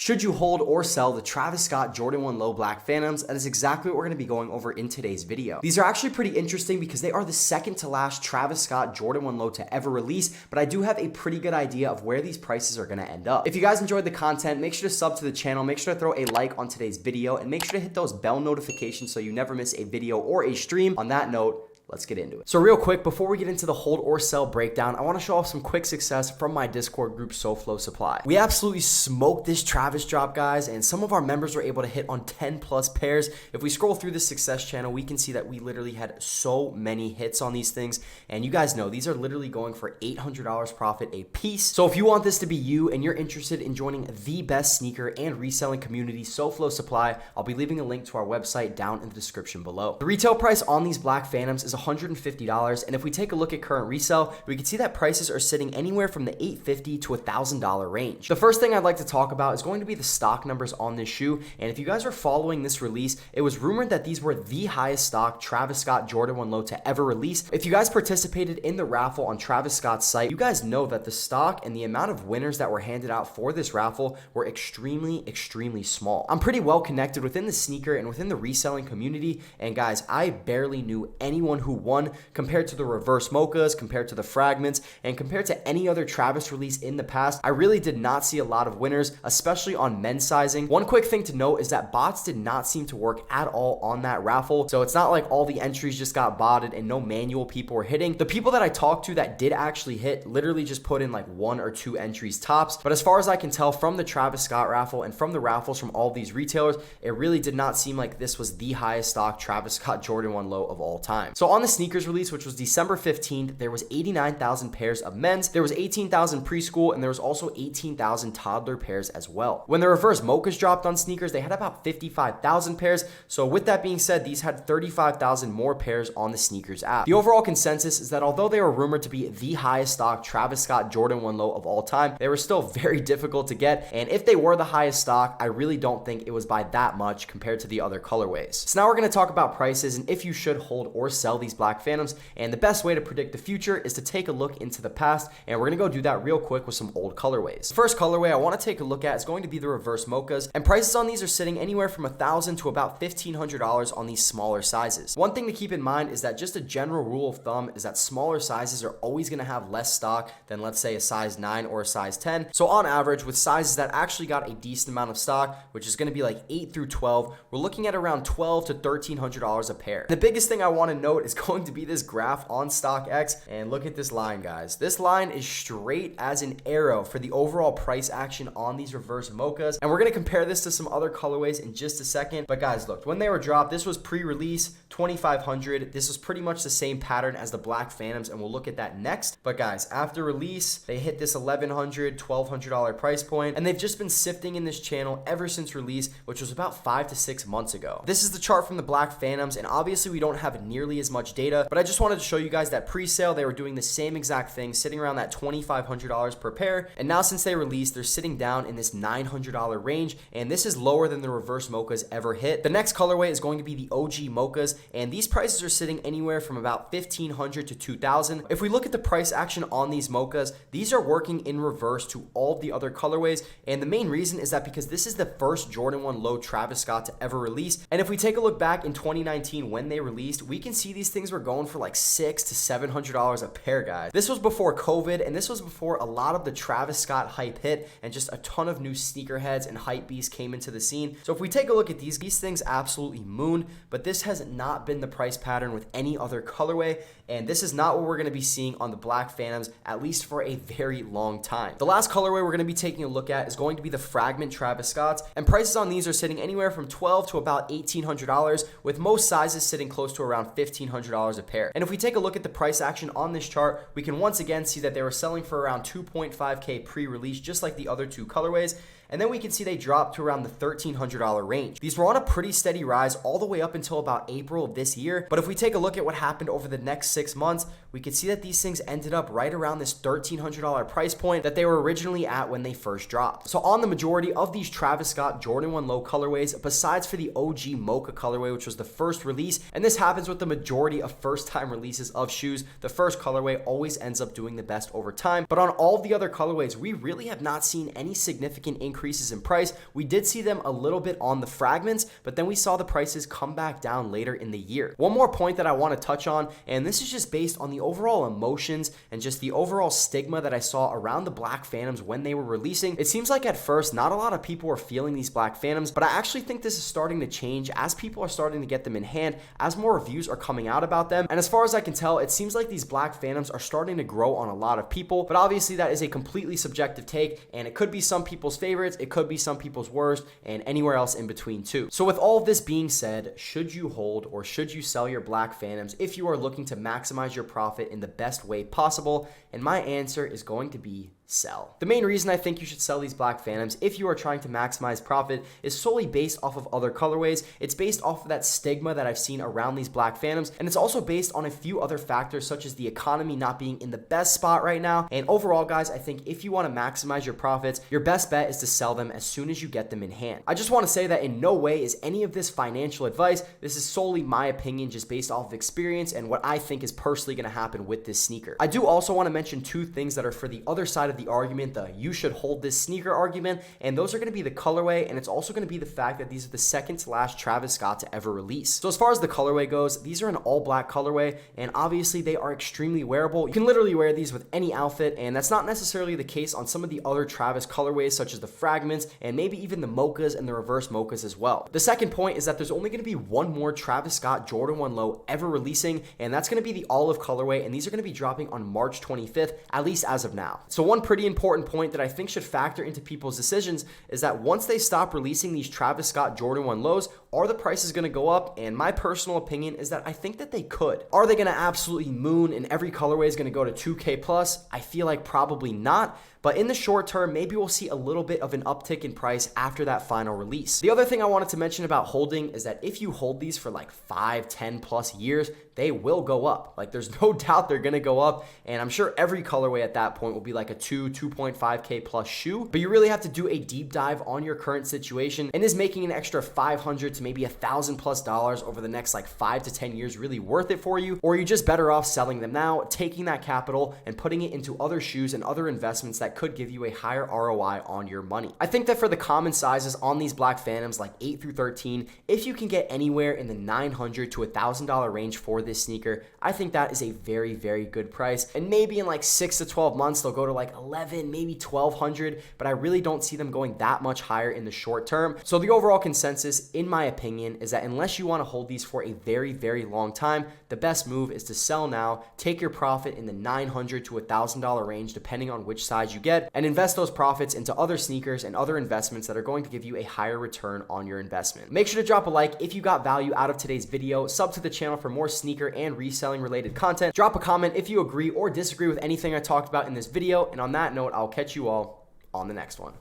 Should you hold or sell the Travis Scott Jordan 1 Low Black Phantoms? That is exactly what we're going to be going over in today's video. These are actually pretty interesting because they are the second to last Travis Scott Jordan 1 Low to ever release, but I do have a pretty good idea of where these prices are going to end up. If you guys enjoyed the content, make sure to sub to the channel, make sure to throw a like on today's video, and make sure to hit those bell notifications so you never miss a video or a stream. On that note, let's get into it. So real quick, before we get into the hold or sell breakdown, I want to show off some quick success from my Discord group, SoFlo Supply. We absolutely smoked this Travis drop, guys, and some of our members were able to hit on 10 plus pairs. If we scroll through the success channel, we can see that we literally had so many hits on these things, and you guys know these are literally going for $800 profit a piece. So if you want this to be you and you're interested in joining the best sneaker and reselling community, SoFlo Supply, I'll be leaving a link to our website down in the description below. The retail price on these Black Phantoms is $150, and if we take a look at current resale, we can see that prices are sitting anywhere from the $850 to $1,000 range. The first thing I'd like to talk about is going to be the stock numbers on this shoe, and if you guys are following this release, it was rumored that these were the highest stock Travis Scott Jordan 1 Low to ever release. If you guys participated in the raffle on Travis Scott's site, you guys know that the stock and the amount of winners that were handed out for this raffle were extremely small. I'm pretty well connected within the sneaker and within the reselling community, and guys, I barely knew anyone who won compared to the reverse mochas, compared to the fragments, and compared to any other Travis release in the past. I really did not see a lot of winners, especially on men's sizing. One quick thing to note is that bots did not seem to work at all on that raffle, so it's not like all the entries just got botted and no manual people were hitting. The people that I talked to that did actually hit literally just put in like 1 or 2 entries tops, but as far as I can tell from the Travis Scott raffle and from the raffles from all these retailers, it really did not seem like this was the highest stock Travis Scott Jordan 1 Low of all time. So on the sneakers release, which was December 15th, there was 89,000 pairs of men's, there was 18,000 preschool, and there was also 18,000 toddler pairs as well. When the reverse mochas dropped on sneakers, they had about 55,000 pairs. So with that being said, these had 35,000 more pairs on the sneakers app. The overall consensus is that although they were rumored to be the highest stock Travis Scott Jordan 1 Low of all time, they were still very difficult to get, and if they were the highest stock, I really don't think it was by that much compared to the other colorways. So now we're going to talk about prices and if you should hold or sell these Black Phantoms, and the best way to predict the future is to take a look into the past, and we're going to go do that real quick with some old colorways. The first colorway I want to take a look at is going to be the reverse mochas, and prices on these are sitting anywhere from $1,000 to about $1,500 on these smaller sizes. One thing to keep in mind is that just a general rule of thumb is that smaller sizes are always going to have less stock than, let's say, a size 9 or a size 10. So on average, with sizes that actually got a decent amount of stock, which is going to be like 8 through 12, we're looking at around $1,200 to $1,300 a pair. The biggest thing I want to note is going to be this graph on StockX, and look at this line, guys. This line is straight as an arrow for the overall price action on these reverse mochas, and we're going to compare this to some other colorways in just a second. But guys, look, when they were dropped, this was pre-release $2,500. This was pretty much the same pattern as the Black Phantoms, and we'll look at that next. But guys, after release, they hit this $1,100, $1,200 price point, and they've just been sifting in this channel ever since release, which was about 5 to 6 months ago. This is the chart from the Black Phantoms, and obviously we don't have nearly as much data, but I just wanted to show you guys that pre-sale, they were doing the same exact thing, sitting around that $2,500 per pair, and now since they released, they're sitting down in this $900 range, and this is lower than the reverse mochas ever hit. The next colorway is going to be the OG mochas, and these prices are sitting anywhere from about $1,500 to $2,000. If we look at the price action on these mochas, these are working in reverse to all of the other colorways, and the main reason is that because this is the first Jordan 1 Low Travis Scott to ever release, and if we take a look back in 2019 when they released, we can see these things were going for like $600 to $700 a pair, guys. This was before COVID, and this was before a lot of the Travis Scott hype hit, and just a ton of new sneakerheads and hype beasts came into the scene. So if we take a look at these things absolutely mooned, but this has not been the price pattern with any other colorway, and this is not what we're going to be seeing on the Black Phantoms, at least for a very long time. The last colorway we're going to be taking a look at is going to be the fragment Travis Scotts, and prices on these are sitting anywhere from $1,200 to about $1,800, with most sizes sitting close to around $1,500 a pair. And if we take a look at the price action on this chart, we can once again see that they were selling for around 2.5K pre-release, just like the other two colorways. And then we can see they dropped to around the $1,300 range. These were on a pretty steady rise all the way up until about April of this year. But if we take a look at what happened over the next 6 months, we could see that these things ended up right around this $1,300 price point that they were originally at when they first dropped. So on the majority of these Travis Scott Jordan 1 Low colorways, besides for the OG Mocha colorway, which was the first release, and this happens with the majority of first-time releases of shoes, the first colorway always ends up doing the best over time. But on all of the other colorways, we really have not seen any significant increase increases in price. We did see them a little bit on the fragments, but then we saw the prices come back down later in the year. One more point that I want to touch on, and this is just based on the overall emotions and just the overall stigma that I saw around the Black Phantoms when they were releasing. It seems like at first not a lot of people were feeling these Black Phantoms, but I actually think this is starting to change as people are starting to get them in hand, as more reviews are coming out about them. And as far as I can tell, it seems like these Black Phantoms are starting to grow on a lot of people, but obviously that is a completely subjective take, and it could be some people's favorites, it could be some people's worst, and anywhere else in between too. So with all of this being said, should you hold or should you sell your Black Phantoms if you are looking to maximize your profit in the best way possible? And my answer is going to be sell. The main reason I think you should sell these Black Phantoms if you are trying to maximize profit is solely based off of other colorways. It's based off of that stigma that I've seen around these Black Phantoms, and it's also based on a few other factors such as the economy not being in the best spot right now. And overall, guys, I think if you want to maximize your profits, your best bet is to sell them as soon as you get them in hand. I just want to say that in no way is any of this financial advice. This is solely my opinion just based off of experience and what I think is personally going to happen with this sneaker. I do also want to mention two things that are for the other side of the argument, the you should hold this sneaker argument, and those are going to be the colorway, and it's also going to be the fact that these are the second to last Travis Scott to ever release. So as far as the colorway goes, these are an all black colorway, and obviously they are extremely wearable. You can literally wear these with any outfit, and that's not necessarily the case on some of the other Travis colorways such as the fragments and maybe even the mochas and the reverse mochas as well. The second point is that there's only going to be one more Travis Scott Jordan 1 Low ever releasing, and that's going to be the olive colorway, and these are going to be dropping on March 25th, at least as of now. So one pretty important point that I think should factor into people's decisions is that once they stop releasing these Travis Scott Jordan 1 Lows, are the prices going to go up? And my personal opinion is that I think that they could. Are they going to absolutely moon and every colorway is going to go to 2K plus? I feel like probably not. But in the short term, maybe we'll see a little bit of an uptick in price after that final release. The other thing I wanted to mention about holding is that if you hold these for like 5, 10 plus years, they will go up. Like there's no doubt they're going to go up. And I'm sure every colorway at that point will be like a 2.5K plus shoe. But you really have to do a deep dive on your current situation. And is making an extra $500 to maybe $1,000+ over the next like 5 to 10 years really worth it for you? Or are you just better off selling them now, taking that capital and putting it into other shoes and other investments that could give you a higher ROI on your money? I think that for the common sizes on these Black Phantoms like 8 through 13, if you can get anywhere in the $900 to $1,000 range for this sneaker, I think that is a very, very good price. And maybe in like 6 to 12 months, they'll go to like 11, maybe 1,200, but I really don't see them going that much higher in the short term. So the overall consensus, in my opinion, is that unless you want to hold these for a very, very long time, the best move is to sell now, take your profit in the $900 to $1,000 range, depending on which size you get, and invest those profits into other sneakers and other investments that are going to give you a higher return on your investment. Make sure to drop a like if you got value out of today's video, sub to the channel for more sneaker and reselling related content, drop a comment if you agree or disagree with anything I talked about in this video, and on that note, I'll catch you all on the next one.